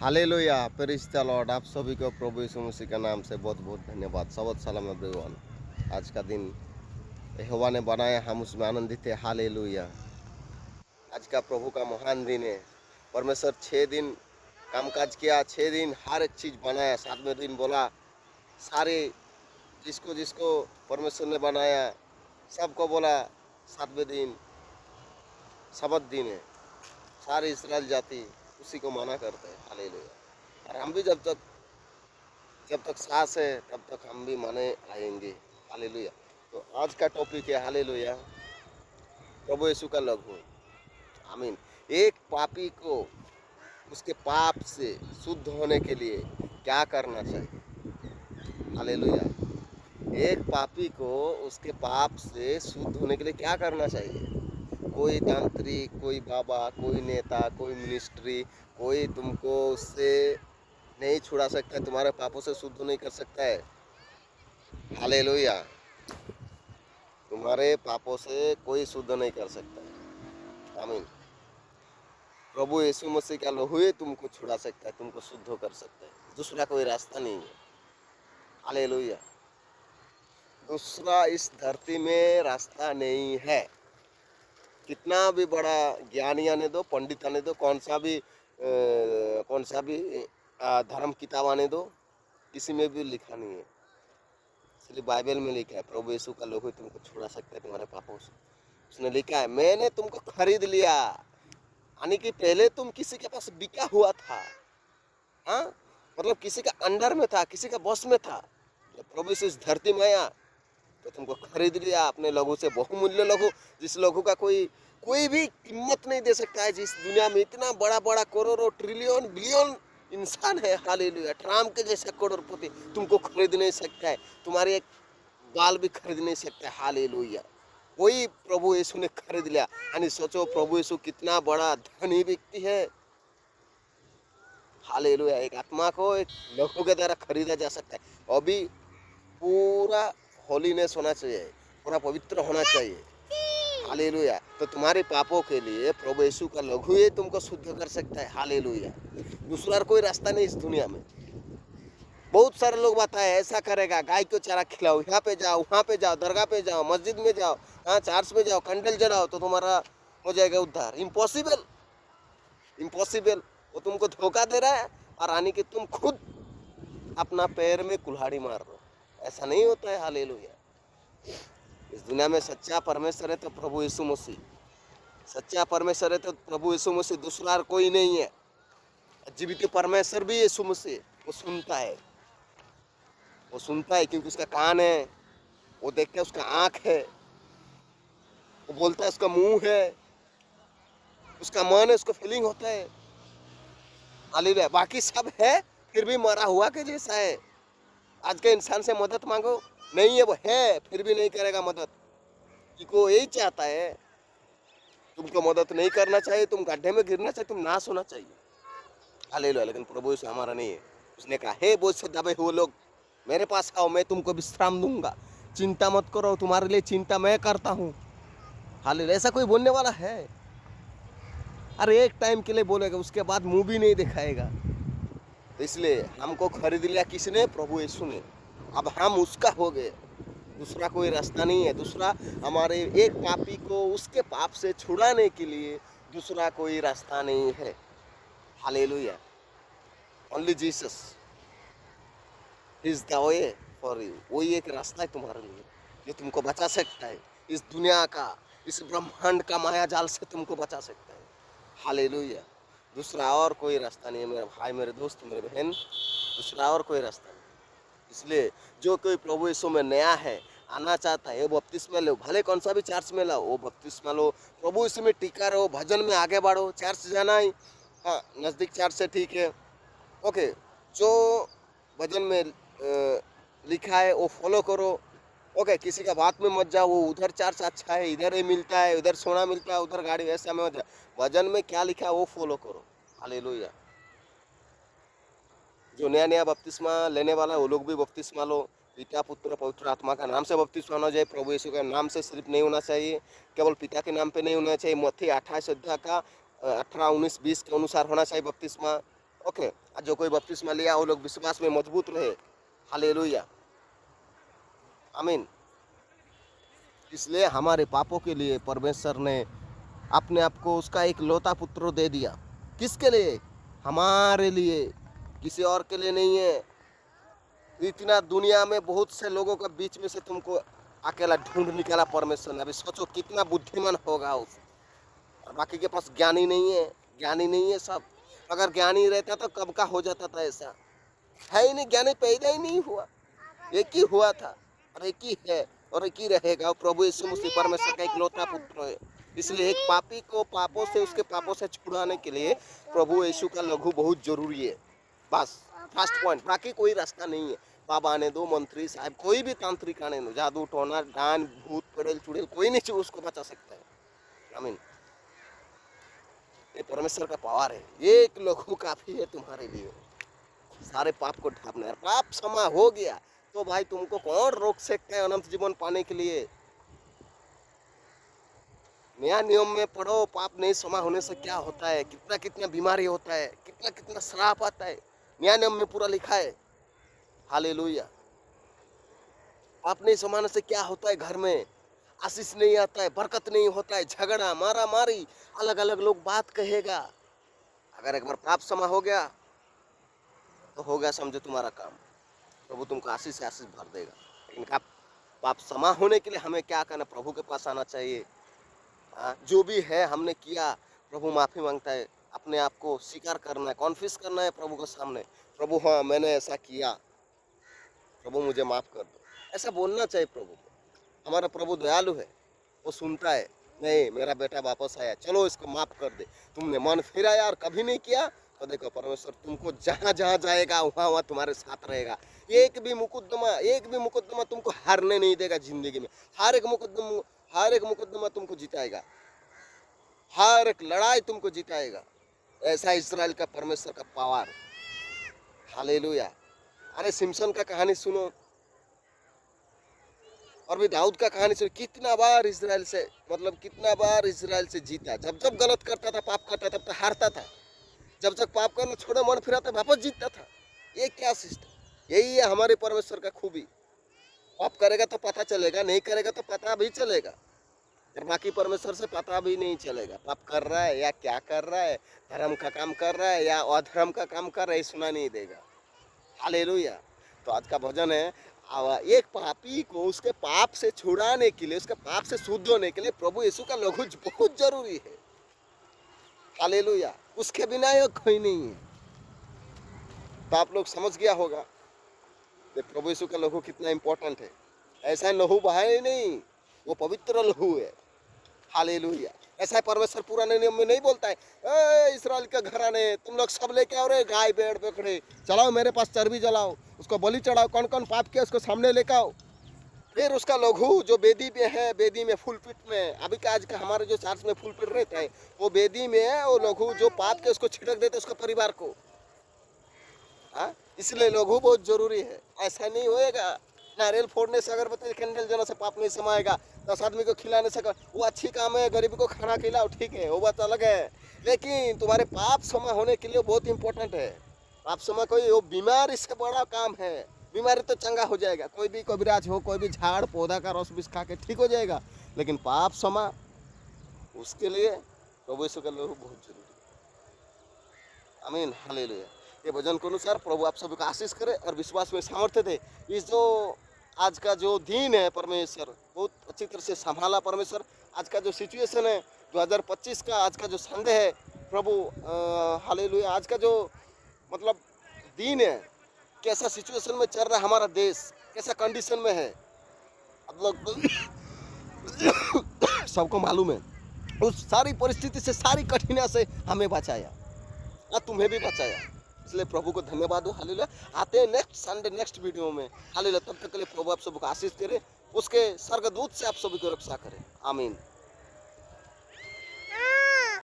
Hallelujah praise the Lord. आप सभी को प्रभु यीशु मसीह के नाम से बहुत बहुत धन्यवाद। सबद सलाम एवरीवन। आज का दिन यहोवा ने बनाया, हम उसमें आनंदित है। हालेलुया। आज का प्रभु का महान दिन है। परमेश्वर 6 दिन कामकाज किया, 6 दिन हर एक चीज़ बनाया। 7वें दिन बोला सारे जिसको जिसको परमेश्वर ने बनाया सबको बोला 7वें दिन सबत दिन है। सारे इसराइल जाति उसी को माना करते हैं। हालेलुया। और हम भी जब तक सांस है तब तक हम भी माने आएंगे। हालेलुया। तो आज का टॉपिक है हालेलुया, प्रभु यीशु का लघु। आमीन। एक पापी को उसके पाप से शुद्ध होने के लिए क्या करना चाहिए? हालेलुया। एक पापी को उसके पाप से शुद्ध होने के लिए क्या करना चाहिए? कोई तांत्रिक, कोई बाबा, कोई नेता, कोई मिनिस्ट्री, कोई तुमको उससे नहीं छुड़ा सकता है, तुम्हारे पापों से शुद्ध नहीं कर सकता है। हालेलुया। तुम्हारे पापों से कोई शुद्ध नहीं कर सकता है। आमीन। प्रभु यीशु मसीह का लहू ही तुमको छुड़ा सकता है, तुमको शुद्ध कर सकता है। दूसरा कोई रास्ता नहीं है। हालेलुया। दूसरा इस धरती में रास्ता नहीं है। कितना भी बड़ा ज्ञानी आने दो, पंडित आने दो, कौन सा भी धर्म किताब आने दो, किसी में भी लिखा नहीं है। सिर्फ बाइबल में लिखा है प्रभु यीशु का लहू तुमको छुड़ा सकता है तुम्हारे पापों से। उसने लिखा है मैंने तुमको खरीद लिया, यानी कि पहले तुम किसी के पास बिका हुआ था। हाँ, मतलब किसी का अंडर में था, किसी का बॉस में था। जब प्रभु यीशु इस धरती में आया तो तुमको खरीद लिया अपने लहू से। बहुमूल्य लहू, जिस लहू का कोई भी कीमत नहीं दे सकता है। जिस दुनिया में इतना बड़ा बड़ा करोड़ों ट्रिलियन बिलियन इंसान है, हालेलुया, ट्रम्प के जैसा करोड़पति तुमको खरीद नहीं सकता है। तुम्हारे एक बाल भी खरीद नहीं सकता है। हालेलुया। वही प्रभु यीशु ने खरीद लिया। यानी सोचो प्रभु यीशु कितना बड़ा धनी व्यक्ति है। हालेलुया। एक आत्मा को एक लहू के द्वारा खरीदा जा सकता है। अभी पूरा होलीनेस होना चाहिए, पूरा पवित्र होना चाहिए। हालेलुया। तो तुम्हारे पापों के लिए प्रभु यीशु का लहू ही तुमको शुद्ध कर सकता है। हालेलुया। दूसरा कोई रास्ता नहीं इस दुनिया में। बहुत सारे लोग बताए ऐसा करेगा, गाय को चारा खिलाओ, यहाँ पे जाओ, वहाँ पे जाओ, दरगाह पे जाओ, मस्जिद में जाओ, हाँ चर्च में जाओ, कैंडल जलाओ तो तुम्हारा हो जाएगा उद्धार। Impossible, impossible. वो तुमको धोखा दे रहा है और आने के तुम खुद अपना पैर में कुल्हाड़ी मार रहे हो। ऐसा नहीं होता है। हालेलुया। इस दुनिया में सच्चा परमेश्वर है तो प्रभु यीशु मसीह। सच्चा परमेश्वर है तो प्रभु यीशु मसीह, दूसरा कोई नहीं है। जीवित परमेश्वर भी यीशु मसीह। वो सुनता है, वो सुनता है क्योंकि उसका कान है, वो देखता है, उसका आँख है, वो बोलता है, उसका मुंह है, उसका मन है, उसको फीलिंग होता है। हालेलुया। बाकी सब है फिर भी मरा हुआ के जैसा है। आज के इंसान से मदद मांगो, नहीं है, वो है फिर भी नहीं करेगा मदद। क्योंकि वो यही चाहता है, तुमको मदद नहीं करना चाहिए, तुम गड्ढे में गिरना चाहिए, तुम नाश होना चाहिए। हालेलुया। लेकिन प्रभु यीशु हमारा नहीं है। उसने कहा हे बोझ से दबे हुए लोग मेरे पास आओ, मैं तुमको विश्राम दूंगा। चिंता मत करो, तुम्हारे लिए चिंता मैं करता हूँ। हालेलुया। ऐसा कोई बोलने वाला है? अरे एक टाइम के लिए बोलेगा, उसके बाद मुंह भी नहीं दिखाएगा। तो इसलिए हमको खरीद लिया किसने? प्रभु यीशु ने। अब हम उसका हो गए। दूसरा कोई रास्ता नहीं है। दूसरा हमारे एक पापी को उसके पाप से छुड़ाने के लिए दूसरा कोई रास्ता नहीं है। Hallelujah. Only Jesus is the way for you. वही एक रास्ता है तुम्हारे लिए जो तुमको बचा सकता है। इस दुनिया का, इस ब्रह्मांड का माया जाल से तुमको बचा सकता है। हालेलुया। दूसरा और कोई रास्ता नहीं है मेरे भाई, मेरे दोस्त, मेरे बहन। दूसरा और कोई रास्ता नहीं। इसलिए जो कोई प्रभु यीशु में नया है, आना चाहता है, वो बपतिस्मा लो। भले कौन सा भी चर्च में लाओ, वो बपतिस्मा लो। प्रभु यीशु में टिका रहो, भजन में आगे बढ़ो। चर्च जाना ही, हाँ नज़दीक चर्च से ठीक है, ओके। जो भजन में लिखा है वो फॉलो करो, ओके। किसी का बात में मत जाओ, वो उधर चर्च अच्छा है, इधर ही मिलता है, उधर सोना मिलता है, उधर गाड़ी, वैसा में मत जाओ। भजन में क्या लिखा है वो फॉलो करो। हालेलुया। जो नया नया बपतिस्मा लेने वाला है वो लोग भी बपतिस्मा लो। पिता पुत्र पवित्र आत्मा का नाम से बपतिस्मा होना चाहिए। प्रभु यीशु के नाम से सिर्फ नहीं होना चाहिए, केवल पिता के नाम पे नहीं होना चाहिए। मत्ती 28 अध्याय का 18, 19, 20 के अनुसार होना चाहिए बपतिस्मा। ओके, जो कोई बपतिस्मा लिया वो लोग विश्वास में मजबूत रहे। हालेलुया, आमीन। इसलिए हमारे पापों के लिए परमेश्वर ने अपने आप को उसका एक लौता पुत्र दे दिया। किसके लिए? हमारे लिए, किसी और के लिए नहीं है। इतना दुनिया में बहुत से लोगों के बीच में से तुमको अकेला ढूंढ निकाला परमेश्वर ने। अभी सोचो कितना बुद्धिमान होगा उस, और बाकी के पास ज्ञानी नहीं है, ज्ञानी नहीं है सब। अगर ज्ञानी रहता तो कब का हो जाता था। ऐसा है ही नहीं, ज्ञानी पैदा ही नहीं हुआ, एक ही हुआ था और एक ही है और एक ही रहेगा। और प्रभु यीशु मसीह परमेश्वर का इकलौता पुत्र है। इसलिए एक पापी को पापों से, उसके पापों से छुड़ाने के लिए प्रभु यीशु का लहू बहुत जरूरी है। बस फर्स्ट पॉइंट, बाकी कोई रास्ता नहीं है। बाबा आने दो, मंत्री साहब, कोई भी तांत्रिक आने दो, जादू टोना डान भूत पड़ेल चुड़ैल, कोई नहीं उसको बचा सकता है। आमीन। ये परमेश्वर का पावर है। एक लहू काफी है तुम्हारे लिए सारे पाप को ढापना है। पाप क्षमा हो गया तो भाई तुमको कौन रोक सकता है अनंत जीवन पाने के लिए। नया नियम में पढ़ो, पाप नहीं क्षमा होने से क्या होता है, कितना कितना बीमारी होता है, कितना कितना श्राप आता है। नया नियम में पूरा लिखा है। हालेलुया। पाप नहीं क्षमाने से क्या होता है, घर में आशीष नहीं आता है, बरकत नहीं होता है, झगड़ा मारा मारी, अलग अलग लोग बात कहेगा। अगर एक बार पाप क्षमा हो गया तो हो गया, समझो तुम्हारा काम। प्रभु तुमको आशीष से आशीष भर देगा। लेकिन पाप क्षमा होने के लिए हमें क्या करना, प्रभु के पास आना चाहिए। जो भी है हमने किया, प्रभु माफ़ी मांगता है। अपने आप को स्वीकार करना है, कॉन्फिस करना है प्रभु के सामने। प्रभु हाँ मैंने ऐसा किया, प्रभु मुझे माफ़ कर दो, ऐसा बोलना चाहिए प्रभु को। हमारा प्रभु दयालु है, वो सुनता है। नहीं मेरा बेटा वापस आया, चलो इसको माफ़ कर दे। तुमने मन फिराया और कभी नहीं किया तो देखो परमेश्वर तुमको जहाँ जहाँ जाएगा वहाँ वहाँ तुम्हारे साथ रहेगा। एक भी मुकदमा तुमको हारने नहीं देगा जिंदगी में। हर एक मुकदमा तुमको जिताएगा, हर एक लड़ाई तुमको जिताएगा। ऐसा इस्राएल का परमेश्वर का पावर। हालेलुया। अरे सिमसन का कहानी सुनो और भी दाऊद का कहानी सुनो। कितना बार इस्राएल से जीता। जब जब गलत करता था, पाप करता था, तब तो हारता था। जब तक पाप करना छोड़े मन फिराता वापस जीतता था। ये क्या सिस्टम, यही है हमारे परमेश्वर का खूबी। पाप करेगा तो पता चलेगा, नहीं करेगा तो पता भी चलेगा, और बाकी परमेश्वर से पता भी नहीं चलेगा। पाप कर रहा है या क्या कर रहा है, धर्म का काम कर रहा है या अधर्म का काम कर रहा है, सुना नहीं देगा। हालेलुया। तो आज का भजन है, एक पापी को उसके पाप से छुड़ाने के लिए, उसके पाप से शुद्ध होने के लिए प्रभु यीशु का लहू बहुत जरूरी है। हालेलुया। उसके बिना ये कोई नहीं है। तो आप लोग समझ गया होगा कि प्रभु यीशु का लहू कितना इंपॉर्टेंट है। ऐसा लहू बहाए नहीं, वो पवित्र लहू है। हालेलुया। ऐसा परमेश्वर पुराने नियम में नहीं बोलता है इस्राएल के घराने तुम लोग सब लेके आओ रे गाय भेड़ बकरे, चलाओ मेरे पास चर्बी जलाओ, उसको बलि चढ़ाओ, कौन कौन पाप किया उसको सामने लेके आओ। फिर उसका लहू जो बेदी में है, बेदी में फुलपिट में, अभी का आज का हमारे जो चर्च में फुलपिट रहता है वो बेदी में है। वो लहू जो पाप के उसको छिड़क देते उसका परिवार को। इसलिए लहू बहुत जरूरी है। ऐसा नहीं होएगा नारियल फोड़ने से, अगरबत्ती कैंडल जलाने से पाप नहीं समाएगा। 10 आदमी को खिलाने से, वो अच्छी काम है, गरीब को खाना खिलाओ, ठीक है, वो बात अलग है। लेकिन तुम्हारे पाप क्षमा होने के लिए बहुत इंपॉर्टेंट है। पाप क्षमा कोई वो बीमारी से बड़ा काम है। बीमारी तो चंगा हो जाएगा, कोई भी कबिराज हो, कोई भी झाड़ पौधा का रस बीस खा के ठीक हो जाएगा। लेकिन पाप क्षमा, उसके लिए प्रभु यीशु का लहू बहुत जरूरी है। आमीन। हालेलुया। ये भजन के अनुसार प्रभु आप सभी को आशीष करे और विश्वास में सामर्थ्य दे। इस जो आज का जो दिन है परमेश्वर बहुत अच्छी तरह से संभाला। परमेश्वर आज का जो सिचुएशन है 2025 का आज का जो संडे है प्रभु, हालेलुया, आज का जो मतलब दिन है, कैसा सिचुएशन में चल रहा है हमारा देश, कैसा कंडीशन में है आप लोग सबको मालूम है। उस सारी परिस्थिति से, सारी कठिनाई से हमें बचाया और तुम्हें भी बचाया। इसलिए प्रभु को धन्यवाद हो। हालेलुया। आते हैं नेक्स्ट संडे नेक्स्ट वीडियो में। हालेलुया। तब तक के लिए प्रभु आप सबको आशीष करे, उसके स्वर्गदूत से आप सभी को रक्षा करे। आमीन।